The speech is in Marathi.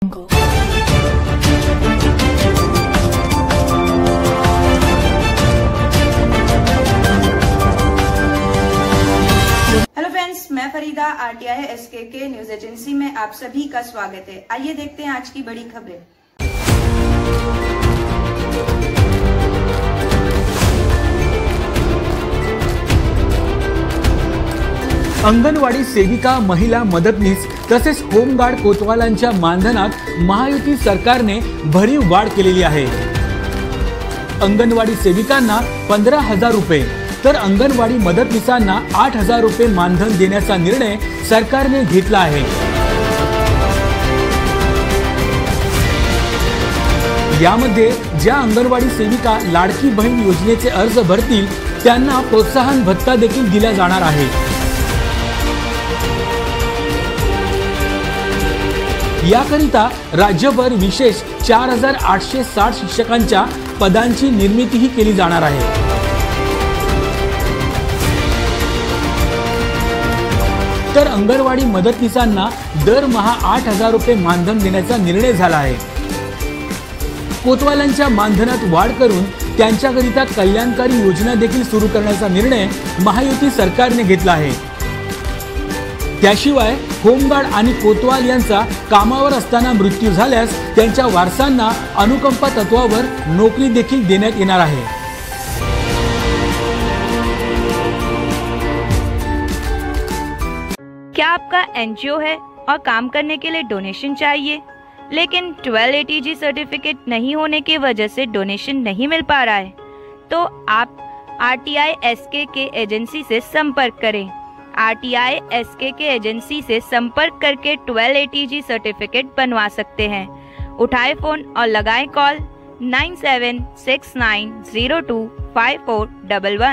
हेलो फ्रेंड्स, मैं Farida RTI SK news agency में आप सभी का स्वागत है। आइए देखते हैं आज की बड़ी खबरें। अंगणवाडी सेविका, महिला मदतनीस तसेच होमगार्ड कोतवालांच्या मानधनात महायुती सरकारने भरीव वाढ केलेली आहे। अंगणवाडी सेविकांना 15,000 रुपये तर अंगणवाडी मदतनीसांना 8,000 रुपये मानधन देण्याचा निर्णय सरकारने घेतला आहे। यामध्ये ज्या अंगणवाडी सेविका लाडकी बहीण योजनेचे अर्ज भरतील त्यांना प्रोत्साहन भत्ता देखील दिला जाणार आहे। याकरिता राज्यभर विशेष 4,860 शिक्षकांच्या पदांची निर्मितीही केली जाणार आहे। तर अंगणवाडी मदतनीसांना दरमहा 8,000 रुपये मानधन देण्याचा निर्णय झाला आहे। कोतवालांच्या मानधनात वाढ करून त्यांच्याकरिता कल्याणकारी योजना देखील सुरू करण्याचा निर्णय महायुती सरकारने घेतला आहे। त्याशिवाय होमगार्ड आणि कोतवाल यांचा कामावर असताना मृत्यू झाल्यास त्यांच्या वारसांना अनुकंपा तत्वावर नोकरी देखील देण्यात येणार आहे। क्या आपका एनजीओ है और काम करने के लिए डोनेशन चाहिए, लेकिन 1280G सर्टिफिकेट नहीं होने की वजह से डोनेशन नहीं मिल पा रहा है, तो आप आरटीआई एसके के एजेंसी से संपर्क करें। आरटीआई एसके के एजेंसी से संपर्क करके 1280G सर्टिफिकेट बनवा सकते हैं। उठाए फोन और लगाएं कॉल 9769025411।